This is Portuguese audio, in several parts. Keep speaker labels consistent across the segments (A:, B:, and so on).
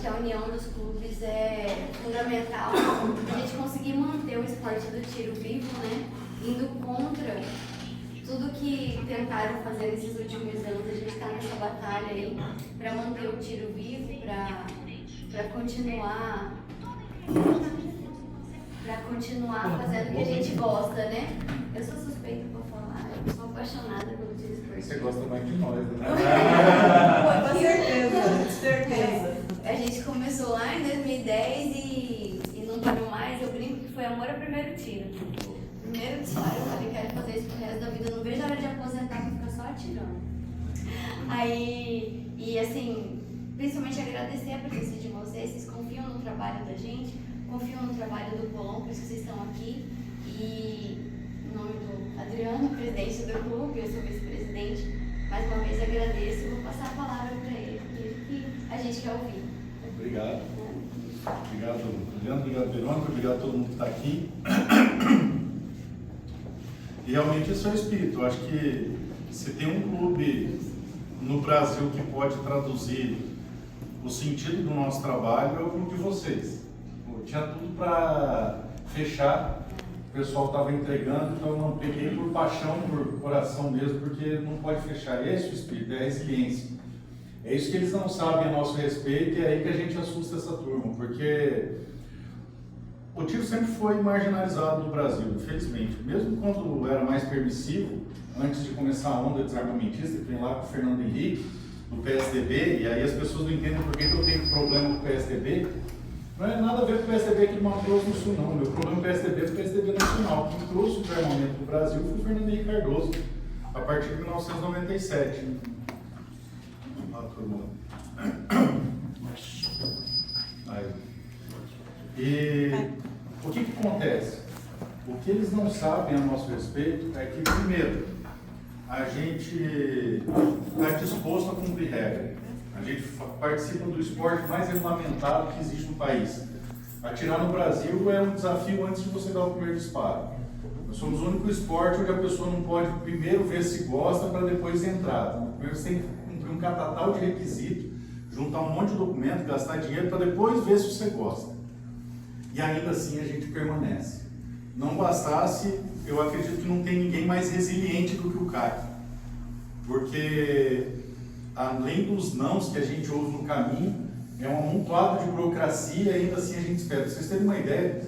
A: que a união dos clubes é fundamental para a gente conseguir manter o esporte do tiro vivo, né? Indo contra tudo que tentaram fazer nesses últimos anos. A gente está nessa batalha aí para manter o tiro vivo, para continuar fazendo o que a gente gosta, né? Eu sou suspeita por falar, eu sou apaixonada pelo tiro esportivo.
B: Você gosta mais de nós, né?
C: Com certeza, certeza.
A: A gente começou lá em 2010 e não parou mais. Eu brinco que foi amor a primeiro tiro. Primeiro tiro, eu falei, quero fazer isso pro resto da vida. Eu não vejo a hora de aposentar pra ficar só atirando. Aí, e assim, principalmente agradecer a presença de vocês. Vocês confiam no trabalho da gente, confiam no trabalho do Polon, por isso que vocês estão aqui. E em nome do Adriano, presidente do clube, eu sou vice-presidente, mais uma vez agradeço e vou passar a palavra para ele, que a gente quer ouvir.
B: Obrigado. Obrigado, Adriano. Obrigado, Verônica. Obrigado a todo mundo que está aqui. E realmente esse é o espírito. Eu acho que se tem um clube no Brasil que pode traduzir o sentido do nosso trabalho, é o clube de vocês. Tinha tudo para fechar, o pessoal estava entregando, então eu não peguei por paixão, por coração mesmo, porque não pode fechar. Esse é o espírito, é a resiliência. É isso que eles não sabem a nosso respeito, e é aí que a gente assusta essa turma, porque o tiro sempre foi marginalizado no Brasil, infelizmente. Mesmo quando era mais permissivo, antes de começar a onda desarmamentista, que vem lá com o Fernando Henrique, do PSDB, e aí as pessoas não entendem por que eu tenho problema com o PSDB. Não é nada a ver com o PSDB aqui do Mato Grosso do Sul, não. Meu problema com o PSDB é o PSDB nacional. Quem trouxe o desarmamento para o Brasil foi o Fernando Henrique Cardoso, a partir de 1997. Aí. E o que acontece? O que eles não sabem a nosso respeito é que, primeiro, a gente está disposto a cumprir regra. A gente participa do esporte mais regulamentado que existe no país. Atirar no Brasil é um desafio antes de você dar o primeiro disparo. Nós somos o único esporte onde a pessoa não pode primeiro ver se gosta para depois entrar. Então, primeiro você tem que cumprir um catatal de requisitos, juntar um monte de documento, gastar dinheiro para depois ver se você gosta. E ainda assim a gente permanece. Não bastasse, eu acredito que não tem ninguém mais resiliente do que o CAC. Porque, além dos nãos que a gente ouve no caminho, é um amontoado de burocracia e ainda assim a gente espera. Pra vocês terem uma ideia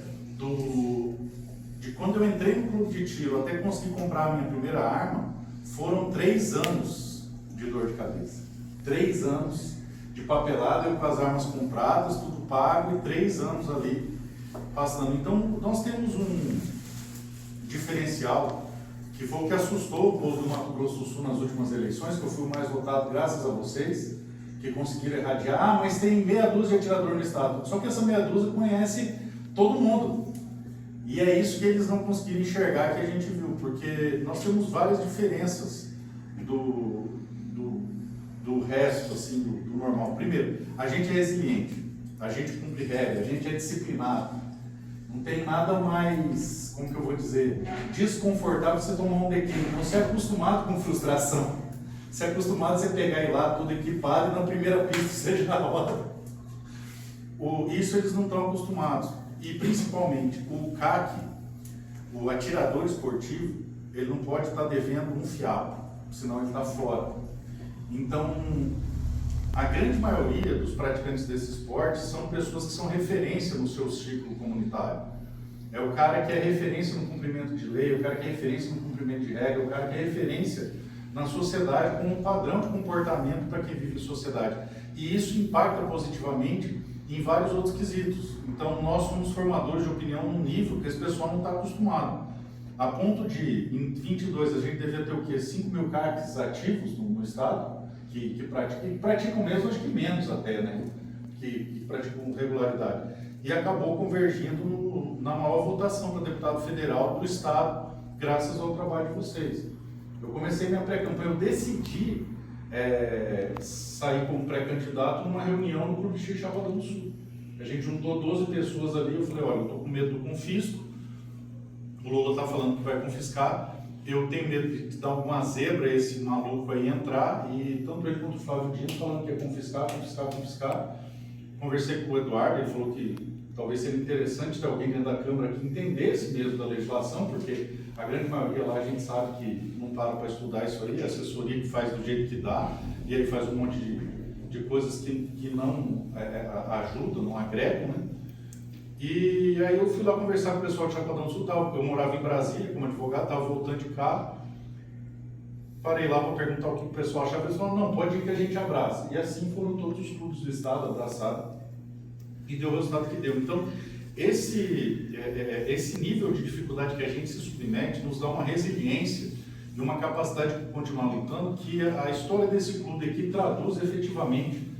B: de quando eu entrei no clube de tiro até conseguir comprar a minha primeira arma, foram 3 anos de dor de cabeça. 3 anos de papelada, eu com as armas compradas, tudo pago, e 3 anos ali passando. Então, nós temos um diferencial que foi o que assustou o povo do Mato Grosso do Sul nas últimas eleições, que eu fui o mais votado graças a vocês, que conseguiram irradiar. Ah, mas tem meia dúzia de atirador no estado. Só que essa meia dúzia conhece todo mundo. E é isso que eles não conseguiram enxergar, que a gente viu, porque nós temos várias diferenças do resto, assim, do normal. Primeiro, a gente é resiliente, a gente cumpre regra, a gente é disciplinado. Não tem nada mais, como que eu vou dizer, desconfortável você tomar um dequinho. Então você é acostumado com frustração. Você é acostumado a você pegar e ir lá tudo equipado e na primeira pista seja na hora. Isso eles não estão acostumados. E principalmente o CAC, o atirador esportivo, ele não pode estar devendo um fiapo, senão ele está fora. Então, a grande maioria dos praticantes desse esporte são pessoas que são referência no seu círculo comunitário. É o cara que é referência no cumprimento de lei, o cara que é referência no cumprimento de regra, o cara que é referência na sociedade como um padrão de comportamento para quem vive em sociedade. E isso impacta positivamente em vários outros quesitos. Então, nós somos formadores de opinião num nível que esse pessoal não está acostumado. A ponto de, em 22, a gente devia ter o quê? 5 mil CACs ativos no estado, que praticam mesmo, acho que menos até, né? Que praticam com regularidade. E acabou convergindo na maior votação para deputado federal do estado, graças ao trabalho de vocês. Eu comecei minha pré-campanha, eu decidi sair como pré-candidato numa reunião no Clube de Tiro Chapadão do Sul. A gente juntou 12 pessoas ali, eu falei, olha, eu estou com medo do confisco, o Lula está falando que vai confiscar, eu tenho medo de dar alguma zebra esse maluco aí entrar, e tanto ele quanto o Flávio Dino falando que ia confiscar. conversei com o Eduardo, ele falou que talvez seria interessante ter alguém dentro da Câmara que entendesse mesmo da legislação, porque a grande maioria lá a gente sabe que não para para estudar isso aí, a assessoria que faz do jeito que dá, e ele faz um monte de coisas que não ajudam, não agregam, né? E aí eu fui lá conversar com o pessoal de Chapadão do Sul, porque eu morava em Brasília como advogado, estava voltando de carro, parei lá para perguntar o que o pessoal achava, eles falaram, não, pode ir que a gente abraça. E assim foram todos os clubes do estado abraçados, e deu o resultado que deu. Então, esse nível de dificuldade que a gente se submete nos dá uma resiliência e uma capacidade de continuar lutando, que a história desse clube aqui traduz efetivamente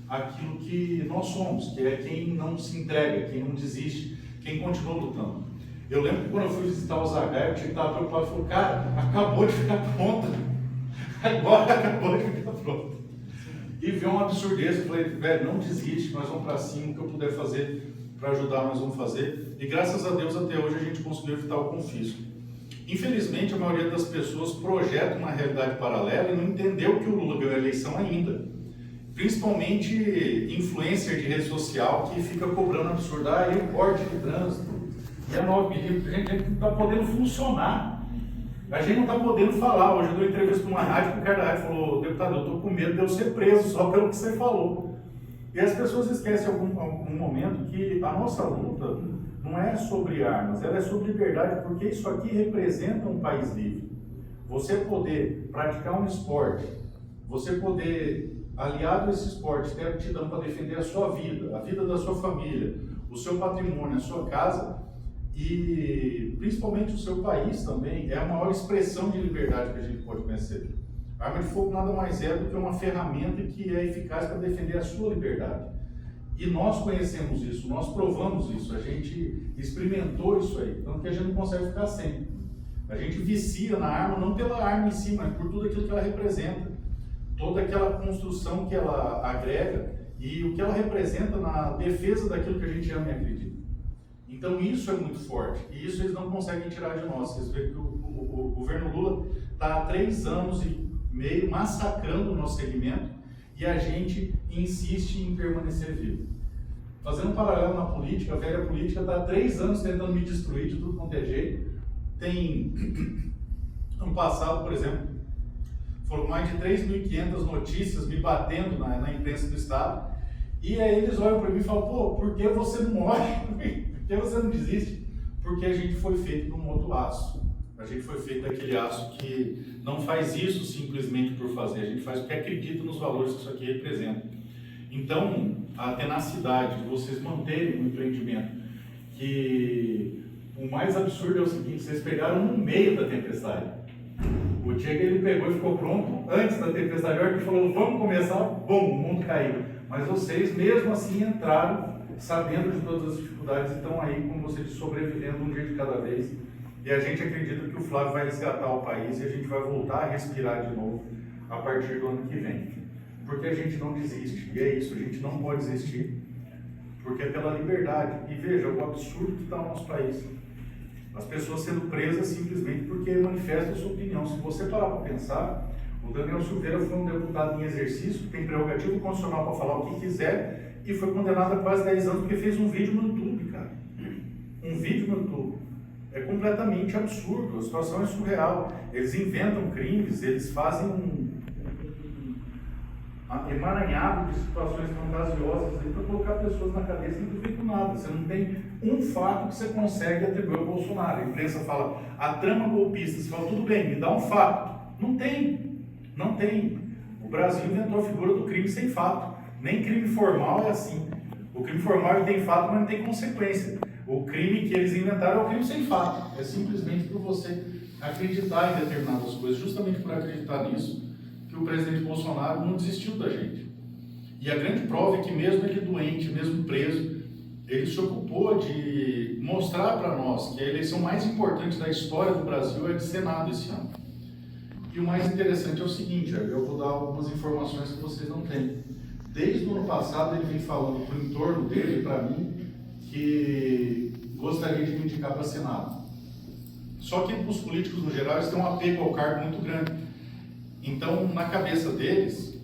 B: aquilo que nós somos, que é quem não se entrega, quem não desiste, quem continua lutando. Eu lembro que quando eu fui visitar o Zagai, eu tinha que estar preocupado, falei, cara, acabou de ficar pronta, agora acabou de ficar pronta. E vi uma absurdez, eu falei, velho, não desiste, nós vamos para cima, o que eu puder fazer para ajudar, nós vamos fazer. E graças a Deus, até hoje, a gente conseguiu evitar o confisco. Infelizmente, a maioria das pessoas projeta uma realidade paralela e não entendeu que o Lula ganhou a eleição ainda. Principalmente influencer de rede social que fica cobrando absurdo, e o corte de trânsito, e a 9 milímetros, a gente não está podendo funcionar. A gente não está podendo falar. Hoje eu dei uma entrevista para uma rádio, que o cara da rádio falou, deputado, eu estou com medo de eu ser preso só pelo que você falou. E as pessoas esquecem em algum momento que a nossa luta não é sobre armas, ela é sobre liberdade, porque isso aqui representa um país livre. Você poder praticar um esporte, você poder, aliado a esse esporte, ter aptidão para defender a sua vida, a vida da sua família, o seu patrimônio, a sua casa e principalmente o seu país também, é a maior expressão de liberdade que a gente pode conhecer. A arma de fogo nada mais é do que uma ferramenta que é eficaz para defender a sua liberdade. E nós conhecemos isso, nós provamos isso, a gente experimentou isso aí, tanto que a gente não consegue ficar sem. A gente vicia na arma, não pela arma em si, mas por tudo aquilo que ela representa. Toda aquela construção que ela agrega e o que ela representa na defesa daquilo que a gente ama e acredita. Então isso é muito forte e isso eles não conseguem tirar de nós. Vocês veem que o governo Lula está há 3 anos e meio massacrando o nosso segmento e a gente insiste em permanecer vivo. Fazendo um paralelo na política, a velha política está há 3 anos tentando me destruir de tudo quanto é jeito. Ano passado, por exemplo, foram mais de 3.500 notícias me batendo na imprensa do estado, e aí eles olham para mim e falam, pô, por que você não morre? Por que você não desiste? Porque a gente foi feito num outro aço. A gente foi feito daquele aço que não faz isso simplesmente por fazer, a gente faz porque acredita nos valores que isso aqui representa. Então, a tenacidade de vocês manterem o empreendimento, que o mais absurdo é o seguinte, vocês pegaram no meio da tempestade. O dia que ele pegou e ficou pronto, antes da tempestade, ele falou, vamos começar, bom, o mundo caiu. Mas vocês, mesmo assim, entraram sabendo de todas as dificuldades e estão aí, como você disse, sobrevivendo um dia de cada vez. E a gente acredita que o Flávio vai resgatar o país e a gente vai voltar a respirar de novo a partir do ano que vem. Porque a gente não desiste, e é isso, a gente não pode desistir, porque é pela liberdade. E veja o absurdo que está no nosso país. As pessoas sendo presas simplesmente porque manifestam a sua opinião. Se você parar para pensar, o Daniel Silveira foi um deputado em exercício, que tem prerrogativa constitucional para falar o que quiser, e foi condenado a quase 10 anos porque fez um vídeo no YouTube, cara. Um vídeo no YouTube. É completamente absurdo, a situação é surreal. Eles inventam crimes, eles fazem um emaranhado de situações fantasiosas para colocar pessoas na cadeia sem ter feito nada. Você não tem um fato que você consegue atribuir ao Bolsonaro. A imprensa fala, a trama golpista, você fala, tudo bem, me dá um fato. Não tem, não tem. O Brasil inventou a figura do crime sem fato. Nem crime formal é assim. O crime formal ele tem fato, mas não tem consequência. O crime que eles inventaram é o crime sem fato. É simplesmente por você acreditar em determinadas coisas. Justamente por acreditar nisso, que o presidente Bolsonaro não desistiu da gente. E a grande prova é que mesmo ele doente, mesmo preso, ele se ocupou de mostrar para nós que a eleição mais importante da história do Brasil é de Senado esse ano. E o mais interessante é o seguinte, eu vou dar algumas informações que vocês não têm. Desde o ano passado ele vem falando para o entorno dele, para mim, que gostaria de me indicar para Senado. Só que os políticos no geral eles têm um apego ao cargo muito grande. Então, na cabeça deles,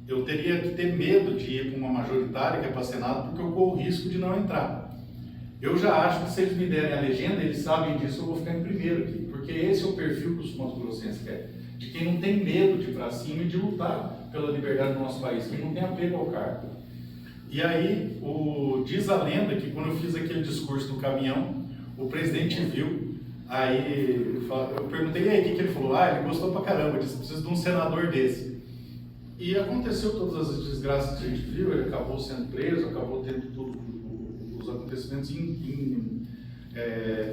B: eu teria que ter medo de ir para uma majoritária, que é para Senado, porque eu corro o risco de não entrar. Eu já acho que se eles me derem a legenda, eles sabem disso, eu vou ficar em primeiro aqui, porque esse é o perfil que os mato-grossenses querem, de quem não tem medo de ir para cima e de lutar pela liberdade do nosso país, quem não tem apego ao cargo. E aí, diz a lenda que quando eu fiz aquele discurso no caminhão, o presidente viu, aí eu perguntei, e aí, o que ele falou? Ah, ele gostou pra caramba, disse, preciso de um senador desse. E aconteceu todas as desgraças que a gente viu, ele acabou sendo preso, acabou tendo tudo, os acontecimentos em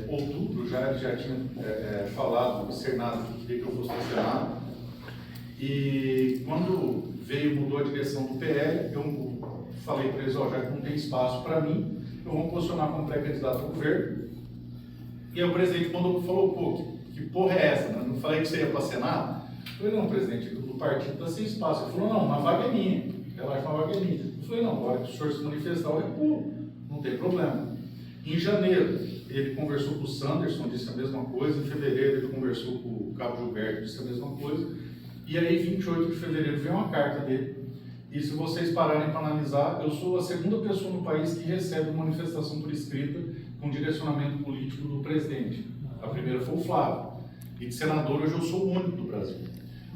B: outubro, já tinha falado, externado que queria que eu fosse para o Senado. E quando mudou a direção do PL, eu falei para eles, já que não tem espaço para mim, eu vou me posicionar como pré-candidato ao governo. E aí o presidente falou, pô, que porra é essa? Não falei que você ia para Senado? Eu falei, não, presidente, do partido está sem espaço. Ele falou, não, uma vaga é minha, relaxa, uma vaga é minha. Eu falei, não, agora que o senhor se manifestar, eu recuo, não tem problema. Em janeiro, ele conversou com o Sanderson, disse a mesma coisa. Em fevereiro, ele conversou com o Cabo Gilberto, disse a mesma coisa. E aí, 28 de fevereiro, veio uma carta dele. E se vocês pararem para analisar, eu sou a segunda pessoa no país que recebe uma manifestação por escrita com direcionamento político do presidente. A primeira foi o Flávio. E de senador, hoje eu sou o único do Brasil.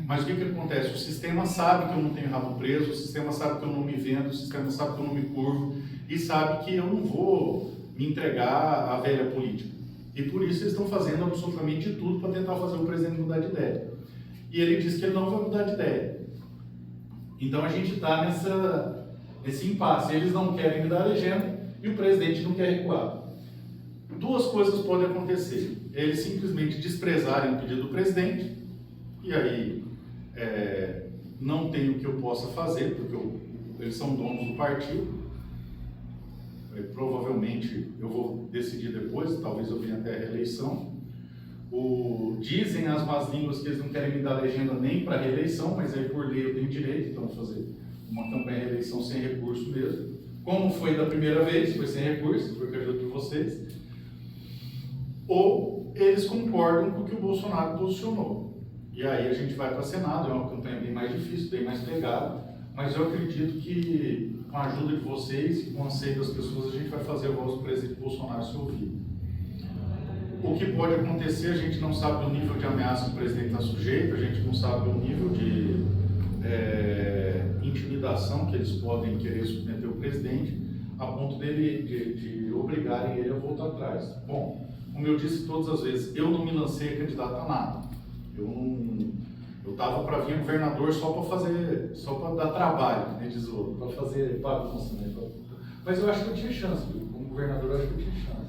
B: Mas o que acontece? O sistema sabe que eu não tenho rabo preso, o sistema sabe que eu não me vendo, o sistema sabe que eu não me curvo e sabe que eu não vou me entregar à velha política. E por isso eles estão fazendo absolutamente tudo para tentar fazer o presidente mudar de ideia. E ele disse que ele não vai mudar de ideia. Então a gente está nesse impasse. Eles não querem me dar a legenda e o presidente não quer recuar. Duas coisas podem acontecer. Eles simplesmente desprezarem o pedido do presidente, e aí não tem o que eu possa fazer, porque eles são donos do partido. Provavelmente eu vou decidir depois, talvez eu venha até a reeleição. Dizem as más línguas que eles não querem me dar legenda nem para reeleição, mas aí por lei eu tenho direito, então fazer uma campanha de reeleição sem recurso mesmo. Como foi da primeira vez, foi sem recurso, foi com a ajuda de vocês. Ou eles concordam com o que o Bolsonaro posicionou. E aí a gente vai para o Senado, é uma campanha bem mais difícil, bem mais pegada, mas eu acredito que com a ajuda de vocês e com o anseio das pessoas, a gente vai fazer a voz do presidente Bolsonaro se ouvir. O que pode acontecer, a gente não sabe o nível de ameaça que o presidente está sujeito, a gente não sabe o nível de intimidação que eles podem querer submeter o presidente, a ponto de obrigarem ele a voltar atrás. Bom, como eu disse todas as vezes, eu não me lancei a candidato a nada. Eu estava para vir governador só para dar trabalho, né, diz o outro, para fazer bagunça, né? Mas eu acho que eu tinha chance, como governador eu acho que eu tinha chance.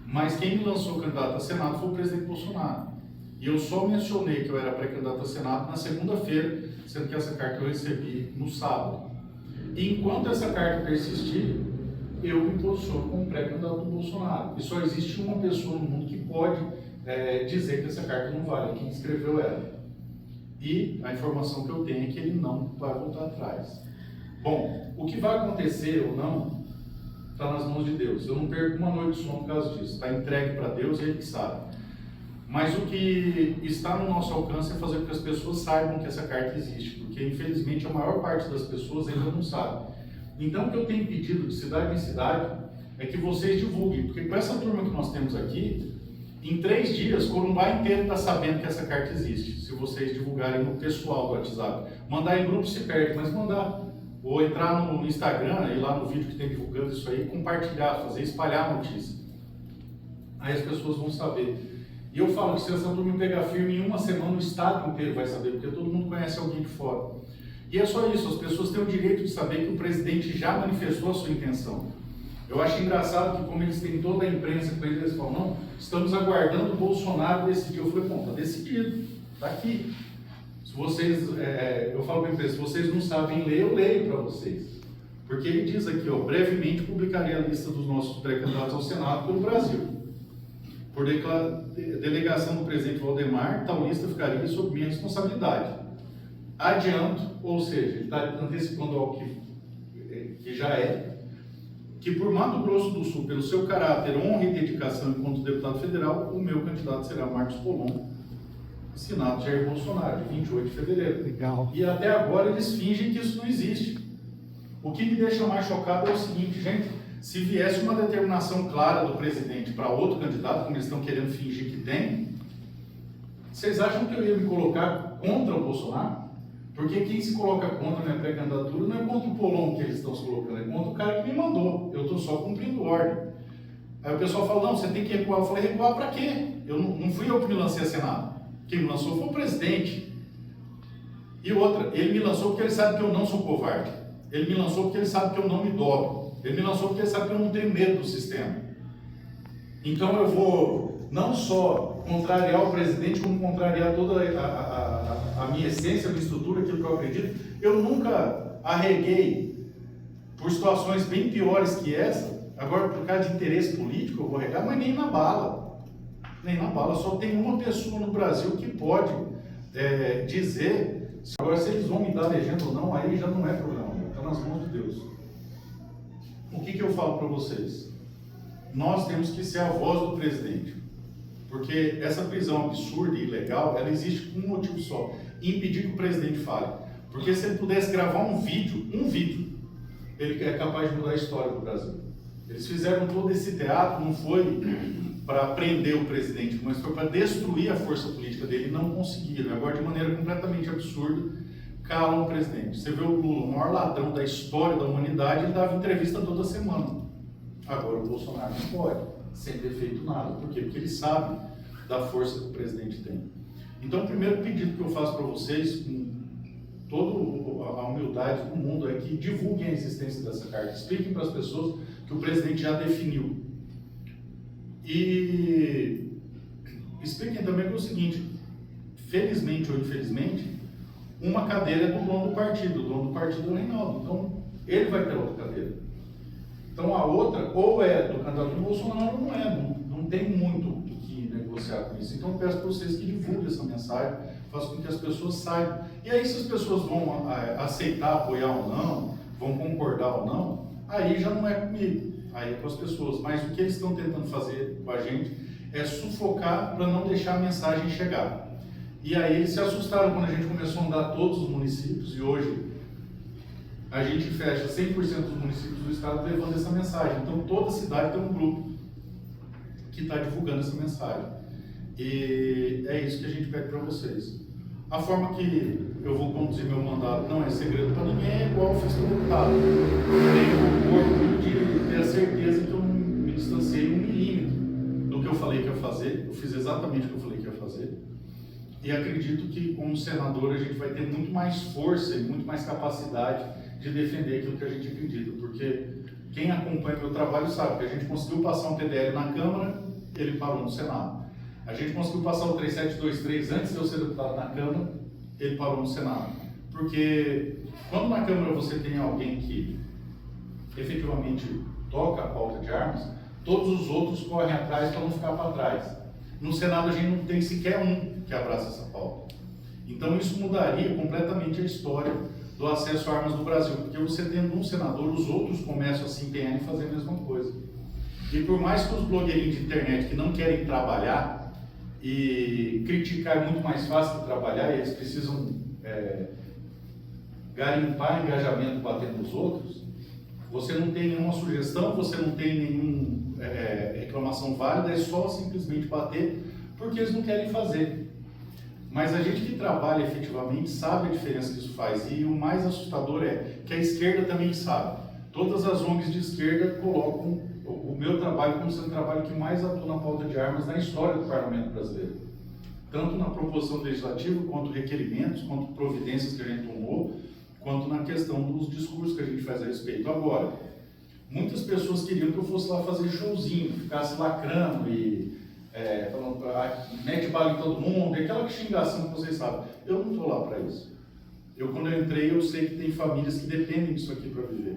B: Mas quem me lançou candidato a Senado foi o presidente Bolsonaro. E eu só mencionei que eu era pré-candidato a Senado na segunda-feira, sendo que essa carta eu recebi no sábado. E enquanto essa carta persistir, eu me posiciono como pré-candidato do Bolsonaro. E só existe uma pessoa no mundo que pode dizer que essa carta não vale, quem escreveu ela. E a informação que eu tenho é que ele não vai voltar atrás. Bom, o que vai acontecer ou não está nas mãos de Deus. Eu não perco uma noite de sono por causa disso. Está entregue para Deus, ele que sabe. Mas o que está no nosso alcance é fazer com que as pessoas saibam que essa carta existe, porque infelizmente a maior parte das pessoas ainda não sabe. Então o que eu tenho pedido de cidade em cidade é que vocês divulguem, porque com essa turma que nós temos aqui, em 3 dias, Corumbá inteiro está sabendo que essa carta existe, se vocês divulgarem no pessoal do WhatsApp. Mandar em grupo se perde, mas mandar. Ou entrar no Instagram, ir lá no vídeo que tem divulgando isso aí, compartilhar, fazer espalhar a notícia. Aí as pessoas vão saber. E eu falo que se essa turma pegar firme, em uma semana o estado inteiro vai saber, porque todo mundo conhece alguém de fora. E é só isso, as pessoas têm o direito de saber que o presidente já manifestou a sua intenção. Eu acho engraçado que, como eles têm toda a imprensa com eles falam, não, estamos aguardando o Bolsonaro decidir. Eu falei, bom, está decidido, está aqui. Se vocês, eu falo para a imprensa, se vocês não sabem ler, eu leio para vocês. Porque ele diz aqui, brevemente publicarei a lista dos nossos pré-candidatos ao Senado pelo Brasil. Por delegação do presidente Valdemar, tal lista ficaria sob minha responsabilidade. Adianto, ou seja, ele está antecipando algo que já que por Mato Grosso do Sul, pelo seu caráter, honra e dedicação enquanto deputado federal, o meu candidato será Marcos Polon, Senado Jair Bolsonaro, de 28 de fevereiro.
D: Legal.
B: E até agora eles fingem que isso não existe. O que me deixa mais chocado é o seguinte, gente, se viesse uma determinação clara do presidente para outro candidato, como eles estão querendo fingir que tem, vocês acham que eu ia me colocar contra o Bolsonaro? Porque quem se coloca contra a minha pré-candidatura não é contra o Polon que eles estão se colocando, é contra o cara que me mandou. Eu estou só cumprindo ordem. Aí o pessoal fala, não, você tem que recuar. Eu falei, recuar para quê? Não fui eu que me lancei a Senado. Quem me lançou foi o presidente. E outra, ele me lançou porque ele sabe que eu não sou covarde. Ele me lançou porque ele sabe que eu não me dobro. Ele me lançou porque ele sabe que eu não tenho medo do sistema. Então eu vou não só contrariar o presidente, como contrariar toda a minha essência, a minha estrutura, aquilo que eu acredito. Eu nunca arreguei por situações bem piores que essa. Agora, por causa de interesse político, eu vou arregar, mas nem na bala. Nem na bala. Só tem uma pessoa no Brasil que pode dizer. Agora, se eles vão me dar legenda ou não, aí já não é problema. Está nas mãos de Deus. O que eu falo para vocês? Nós temos que ser a voz do presidente. Porque essa prisão absurda e ilegal, ela existe com um motivo só. Impedir que o presidente fale. Porque se ele pudesse gravar um vídeo, ele é capaz de mudar a história do Brasil. Eles fizeram todo esse teatro, não foi para prender o presidente, mas foi para destruir a força política dele e não conseguiram. Agora, de maneira completamente absurda, calam o presidente. Você vê o Lula, o maior ladrão da história da humanidade, ele dava entrevista toda semana. Agora o Bolsonaro não pode, sem ter feito nada. Por quê? Porque ele sabe da força que o presidente tem. Então, o primeiro pedido que eu faço para vocês, com toda a humildade do mundo, é que divulguem a existência dessa carta. Expliquem para as pessoas que o presidente já definiu. E expliquem também que é o seguinte, felizmente ou infelizmente, uma cadeira é do dono do partido. O dono do partido é o Reinaldo. Então, ele vai ter outra cadeira. Então, a outra, ou é do candidato do Bolsonaro, ou não é. Não tem muito o que negociar com isso. Então, eu peço para vocês que divulguem essa mensagem, façam com que as pessoas saibam. E aí, se as pessoas vão aceitar, apoiar ou não, vão concordar ou não, aí já não é comigo, aí é com as pessoas. Mas o que eles estão tentando fazer com a gente é sufocar para não deixar a mensagem chegar. E aí eles se assustaram quando a gente começou a andar todos os municípios, e hoje a gente fecha 100% dos municípios do estado levando essa mensagem. Então toda cidade tem um grupo que está divulgando essa mensagem. E é isso que a gente pede para vocês. A forma que eu vou conduzir meu mandato não é segredo para ninguém, é igual eu fiz com o deputado. Eu tenho orgulho de ter a certeza que eu me distanciei 1 milímetro do que eu falei que ia fazer. Eu fiz exatamente o que eu falei que ia fazer. E acredito que, como senador, a gente vai ter muito mais força e muito mais capacidade de defender aquilo que a gente acredita. Porque quem acompanha o meu trabalho sabe que a gente conseguiu passar um PDL na Câmara, ele parou no Senado. A gente conseguiu passar o 3723 antes de eu ser deputado na Câmara, ele parou no Senado. Porque quando na Câmara você tem alguém que efetivamente toca a pauta de armas, todos os outros correm atrás para não ficar para trás. No Senado a gente não tem sequer um que abraça essa pauta. Então isso mudaria completamente a história do acesso a armas no Brasil, porque você tendo um senador, os outros começam a se empenhar em fazer a mesma coisa. E por mais que os blogueirinhos de internet que não querem trabalhar, e criticar é muito mais fácil que trabalhar, e eles precisam garimpar engajamento batendo nos outros, você não tem nenhuma sugestão, você não tem nenhuma reclamação válida, é só simplesmente bater porque eles não querem fazer. Mas a gente que trabalha efetivamente sabe a diferença que isso faz, e o mais assustador é que a esquerda também sabe. Todas as ONGs de esquerda colocam o meu trabalho como sendo o trabalho que mais atua na pauta de armas na história do parlamento brasileiro. Tanto na proposição legislativa, quanto requerimentos, quanto providências que a gente tomou, quanto na questão dos discursos que a gente faz a respeito. Agora, muitas pessoas queriam que eu fosse lá fazer showzinho, ficasse lacrando e falando, mete bala em todo mundo, aquela xingação que vocês sabem. Eu não estou lá para isso. Quando eu entrei, eu sei que tem famílias que dependem disso aqui para viver.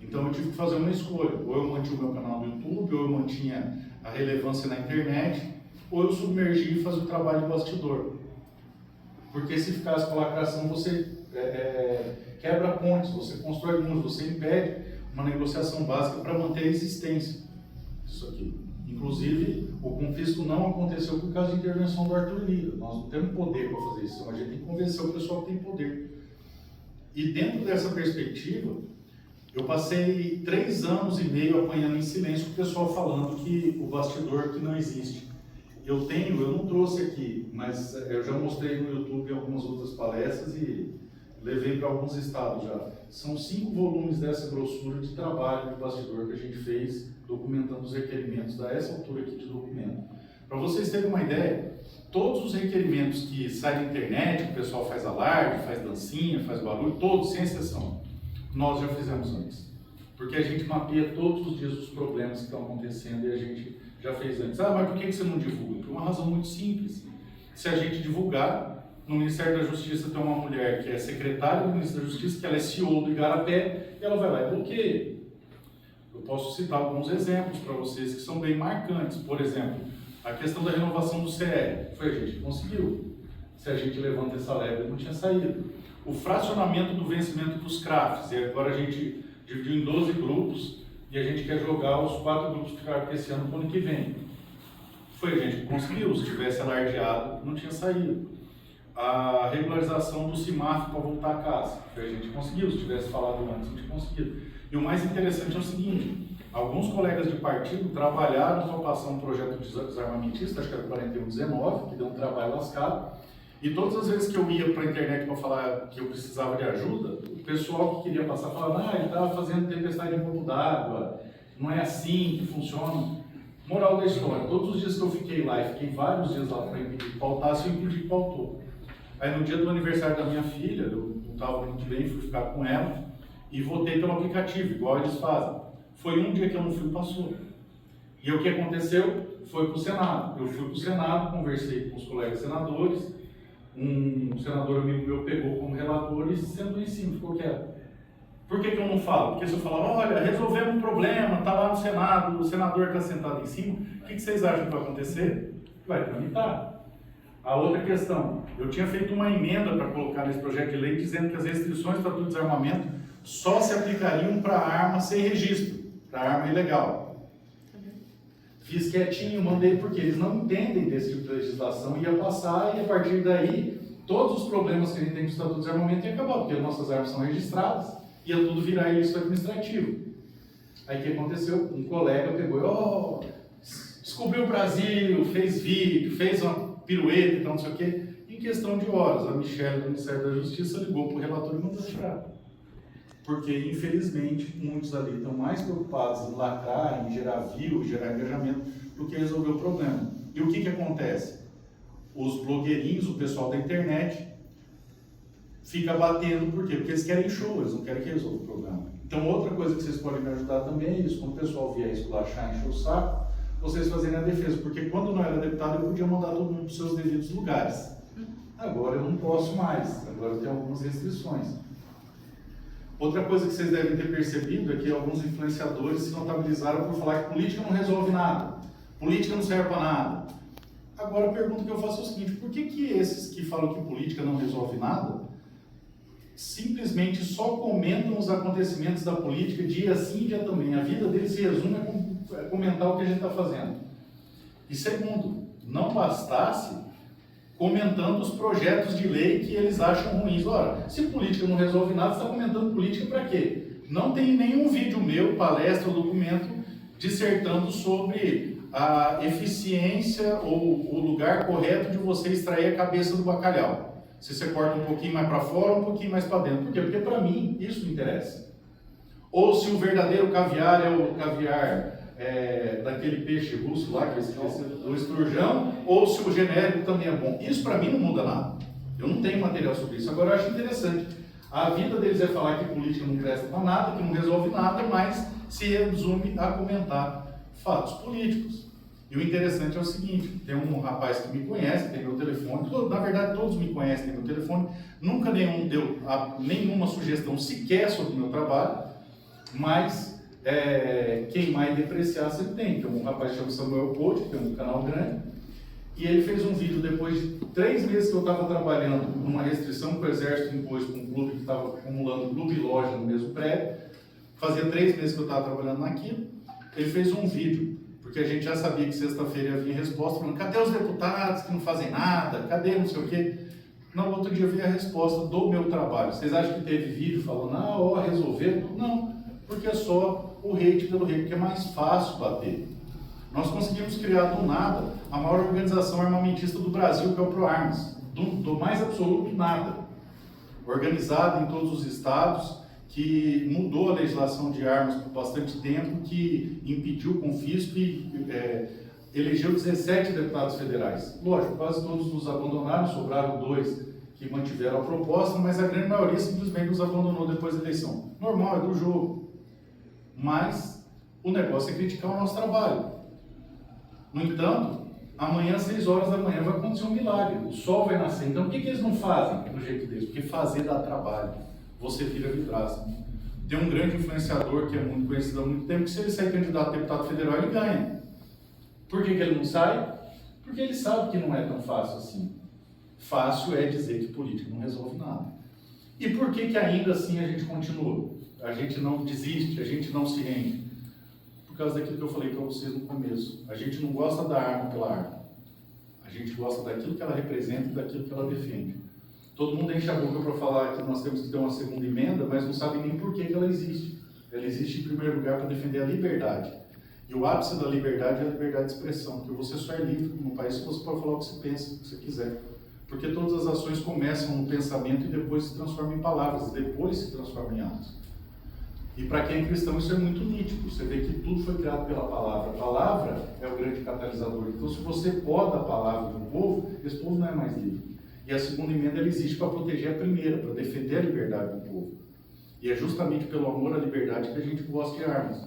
B: Então eu tive que fazer uma escolha. Ou eu mantinha o meu canal no YouTube, ou eu mantinha a relevância na internet, ou eu submergi e fazia o trabalho de bastidor. Porque se ficasse com a lacração, você quebra pontes, você constrói muros, você impede uma negociação básica para manter a existência disso aqui. Inclusive, o confisco não aconteceu por causa de intervenção do Arthur Lira. Nós não temos poder para fazer isso, a gente tem que convencer o pessoal que tem poder. E dentro dessa perspectiva, eu passei 3 anos e meio apanhando em silêncio o pessoal falando que o bastidor que não existe. Eu não trouxe aqui, mas eu já mostrei no YouTube algumas outras palestras e levei para alguns estados já. São 5 volumes dessa grossura de trabalho de bastidor que a gente fez, documentando os requerimentos, dá essa altura aqui de documento. Para vocês terem uma ideia, todos os requerimentos que saem na internet, o pessoal faz alarde, faz dancinha, faz barulho, todos, sem exceção, nós já fizemos antes. Porque a gente mapeia todos os dias os problemas que estão acontecendo e a gente já fez antes. Ah, mas por que você não divulga? Por uma razão muito simples. Se a gente divulgar, no Ministério da Justiça tem uma mulher que é secretária do Ministério da Justiça, que ela é CEO do Igarapé, e ela vai lá e bloqueia. Eu posso citar alguns exemplos para vocês que são bem marcantes. Por exemplo, a questão da renovação do CR. Foi a gente que conseguiu. Se a gente levanta essa leve, não tinha saído. O fracionamento do vencimento dos CRAFs. E agora a gente dividiu em 12 grupos e a gente quer jogar os 4 grupos que ficaram esse ano para o ano que vem. Foi a gente que conseguiu. Se tivesse alardeado, não tinha saído. A regularização do CIMAF para voltar a casa. Foi a gente que conseguiu. Se tivesse falado antes, não tinha conseguido. E o mais interessante é o seguinte: alguns colegas de partido trabalharam para passar um projeto desarmamentista, acho que era 4119, que deu um trabalho lascado. E todas as vezes que eu ia para a internet para falar que eu precisava de ajuda, o pessoal que queria passar falava, ele estava fazendo tempestade em copo d'água, não é assim que funciona. Moral da história, todos os dias que eu fiquei lá, e fiquei vários dias lá para impedir que pautasse, eu impedi que pautou. Aí no dia do aniversário da minha filha, eu não estava muito bem, fui ficar com ela, e votei pelo aplicativo, igual eles fazem. Foi um dia que eu não fui, passou. E o que aconteceu? Foi para o Senado. Eu fui para o Senado, conversei com os colegas senadores, um senador amigo meu pegou como relator e sentou em cima, ficou quieto. Por que eu não falo? Porque se eu falar, olha, resolvemos um problema, está lá no Senado, o senador está sentado em cima, o que vocês acham que vai acontecer? Vai tramitar. A outra questão, eu tinha feito uma emenda para colocar nesse projeto de lei dizendo que as restrições para o desarmamento só se aplicariam para arma sem registro, para arma ilegal. Fiz quietinho, mandei porque eles não entendem desse tipo de legislação, ia passar e a partir daí todos os problemas que a gente tem com o Estatuto de Desarmamento iam acabar, porque as nossas armas são registradas, ia tudo virar ilícito administrativo. Aí o que aconteceu? Um colega pegou, descobriu o Brasil, fez vídeo, fez uma pirueta e tal, não sei o quê. Em questão de horas, a Michelle do Ministério da Justiça ligou para o relator e mandou tirar. Porque, infelizmente, muitos ali estão mais preocupados em lacrar, em gerar view, gerar engajamento, do que resolver o problema. E o que acontece? Os blogueirinhos, o pessoal da internet, fica batendo, por quê? Porque eles querem show, eles não querem que resolva o problema. Então, outra coisa que vocês podem me ajudar também é isso, quando o pessoal vier esculachar, encher o saco, vocês fazerem a defesa, porque quando eu não era deputado, eu podia mandar todo mundo para os seus devidos lugares. Agora eu não posso mais, agora eu tenho algumas restrições. Outra coisa que vocês devem ter percebido é que alguns influenciadores se notabilizaram por falar que política não resolve nada, política não serve para nada. Agora a pergunta que eu faço é o seguinte: por que esses que falam que política não resolve nada, simplesmente só comentam os acontecimentos da política dia sim, dia também? A vida deles se resume a comentar o que a gente está fazendo. E segundo, não bastasse comentando os projetos de lei que eles acham ruins. Ora, se política não resolve nada, você está comentando política para quê? Não tem nenhum vídeo meu, palestra ou documento dissertando sobre a eficiência ou o lugar correto de você extrair a cabeça do bacalhau. Se você corta um pouquinho mais para fora ou um pouquinho mais para dentro. Por quê? Porque para mim isso me interessa. Ou se o verdadeiro caviar é o caviar daquele peixe russo lá, que eu esqueci, do esturjão, ou se o genérico também é bom. Isso para mim não muda nada. Eu não tenho material sobre isso. Agora eu acho interessante. A vida deles é falar que política não presta para nada, que não resolve nada, mas se resume a comentar fatos políticos. E o interessante é o seguinte: tem um rapaz que me conhece, tem meu telefone, na verdade todos me conhecem, tem meu telefone, nunca nenhum deu nenhuma sugestão sequer sobre o meu trabalho, mas queimar e depreciar sempre tem. Tem um rapaz chamado Samuel Couto, que tem um canal grande, e ele fez um vídeo depois de 3 meses que eu estava trabalhando numa restrição que o Exército impôs com um clube que estava acumulando clube e loja no mesmo prédio. Fazia 3 meses que eu estava trabalhando naquilo. Ele fez um vídeo, porque a gente já sabia que sexta-feira ia vir resposta falando, cadê os deputados que não fazem nada, cadê não sei o quê? No outro dia veio a resposta do meu trabalho. Vocês acham que teve vídeo falando, resolveu? Não, porque é só o hate pelo hate, porque é mais fácil bater. Nós conseguimos criar do nada a maior organização armamentista do Brasil, que é o ProArmas, do mais absoluto nada. Organizado em todos os estados, que mudou a legislação de armas por bastante tempo, que impediu o confisco e elegeu 17 deputados federais. Lógico, quase todos nos abandonaram, sobraram 2 que mantiveram a proposta, mas a grande maioria simplesmente nos abandonou depois da eleição. Normal, é do jogo. Mas o negócio é criticar o nosso trabalho. No entanto, amanhã às 6 horas da manhã vai acontecer um milagre, o sol vai nascer. Então, por que eles não fazem do jeito deles? Porque fazer dá trabalho, você vira vidraça. Tem um grande influenciador que é muito conhecido há muito tempo, que se ele sair candidato a deputado federal, ele ganha. Por que ele não sai? Porque ele sabe que não é tão fácil assim. Fácil é dizer que política não resolve nada. E por que ainda assim a gente continua? A gente não desiste, a gente não se rende? Por causa daquilo que eu falei para vocês no começo. A gente não gosta da arma pela arma. A gente gosta daquilo que ela representa e daquilo que ela defende. Todo mundo enche a boca para falar que nós temos que ter uma segunda emenda, mas não sabe nem por que ela existe. Ela existe, em primeiro lugar, para defender a liberdade. E o ápice da liberdade é a liberdade de expressão, porque você só é livre no país se você pode falar o que você pensa, o que você quiser. Porque todas as ações começam no pensamento e depois se transformam em palavras, e depois se transformam em atos. E para quem é cristão isso é muito nítido, você vê que tudo foi criado pela palavra. A palavra é o grande catalisador. Então se você poda a palavra do povo, esse povo não é mais livre. E a segunda emenda ela existe para proteger a primeira, para defender a liberdade do povo. E é justamente pelo amor à liberdade que a gente gosta de armas.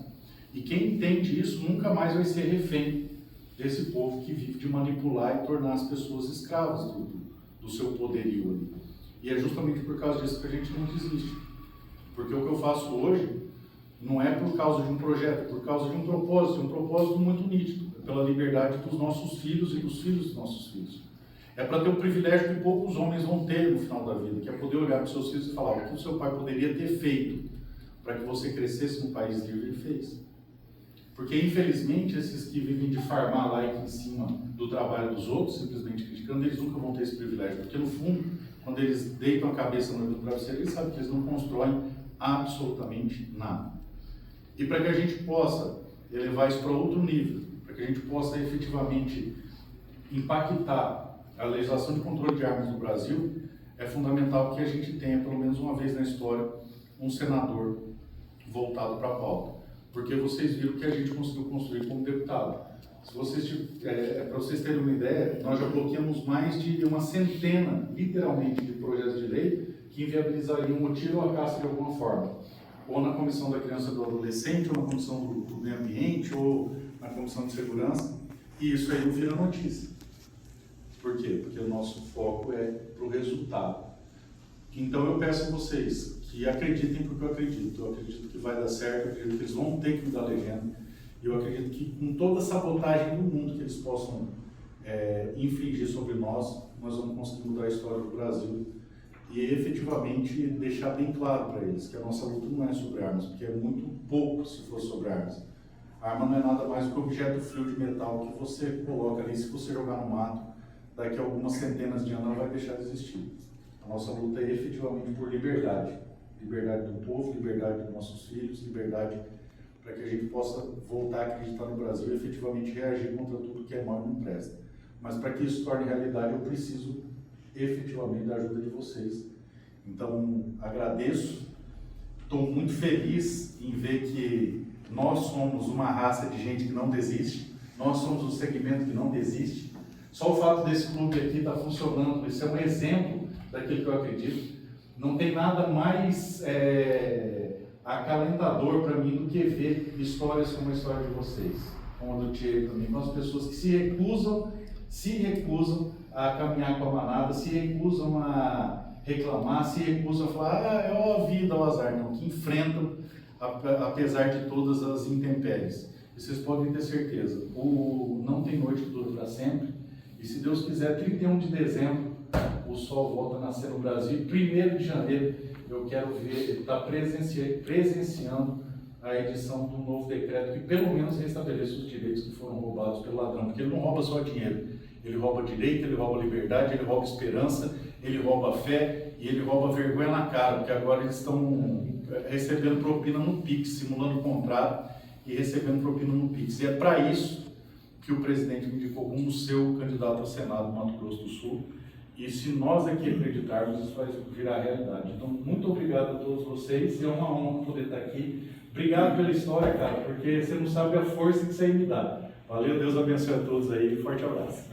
B: E quem entende isso nunca mais vai ser refém desse povo que vive de manipular e tornar as pessoas escravas do seu poderio ali. E é justamente por causa disso que a gente não desiste. Porque o que eu faço hoje não é por causa de um projeto, é por causa de um propósito muito nítido. É pela liberdade dos nossos filhos e dos filhos dos nossos filhos. É para ter o privilégio que poucos homens vão ter no final da vida, que é poder olhar para os seus filhos e falar o que o seu pai poderia ter feito para que você crescesse num país livre, ele fez. Porque, infelizmente, esses que vivem de farmar lá aqui em cima do trabalho dos outros, simplesmente criticando, eles nunca vão ter esse privilégio. Porque, no fundo, quando eles deitam a cabeça no travesseiro, eles sabem que eles não constroem absolutamente nada. E para que a gente possa elevar isso para outro nível, para que a gente possa efetivamente impactar a legislação de controle de armas no Brasil, é fundamental que a gente tenha, pelo menos uma vez na história, um senador voltado para a pauta. Porque vocês viram que a gente conseguiu construir como deputado. Se vocês, para vocês terem uma ideia, nós já bloqueamos mais de uma centena, literalmente, de projetos de lei que inviabilizariam o tiro ou a caça de alguma forma. Ou na Comissão da Criança e do Adolescente, ou na Comissão do Meio Ambiente, ou na Comissão de Segurança. E isso aí não vira notícia. Por quê? Porque o nosso foco é para o resultado. Então eu peço a vocês que acreditem porque eu acredito. Eu acredito que vai dar certo, eu acredito que eles vão ter que mudar a legenda. E eu acredito que com toda a sabotagem do mundo que eles possam infligir sobre nós vamos conseguir mudar a história do Brasil e efetivamente deixar bem claro para eles que a nossa luta não é sobre armas, porque é muito pouco se for sobre armas. A arma não é nada mais do que um objeto frio de metal que você coloca ali, se você jogar no mato, daqui a algumas centenas de anos ela vai deixar de existir. A nossa luta é efetivamente por liberdade. Liberdade do povo, liberdade dos nossos filhos, liberdade para que a gente possa voltar a acreditar no Brasil e efetivamente reagir contra tudo que é mal e não presta. Mas para que isso torne realidade, eu preciso efetivamente da ajuda de vocês. Então, agradeço, estou muito feliz em ver que nós somos uma raça de gente que não desiste, nós somos um segmento que não desiste. Só o fato desse clube aqui estar funcionando, isso é um exemplo daquilo que eu acredito. Não tem nada mais acalentador para mim do que ver histórias como a história de vocês, como a do Thierry também, com as pessoas que se recusam a caminhar com a manada, se recusam a reclamar, se recusam a falar, é a vida, o azar, não, que enfrentam apesar de todas as intempéries. E vocês podem ter certeza, não tem noite que dura para sempre, e se Deus quiser, 31 de dezembro, o sol volta a nascer no Brasil, e 1º de janeiro, eu quero ver, estar presenciando a edição do novo decreto que pelo menos restabeleça os direitos que foram roubados pelo ladrão, porque ele não rouba só dinheiro, ele rouba direito, ele rouba liberdade, ele rouba esperança, ele rouba fé e ele rouba vergonha na cara, porque agora eles estão recebendo propina no Pix, simulando contrato e recebendo propina no Pix. E é para isso que o presidente me indicou como seu candidato ao Senado do Mato Grosso do Sul. E se nós aqui acreditarmos, isso vai virar realidade. Então, muito obrigado a todos vocês. É uma honra poder estar aqui. Obrigado pela história, cara, porque você não sabe a força que isso aí me dá. Valeu, Deus abençoe a todos aí. Forte abraço.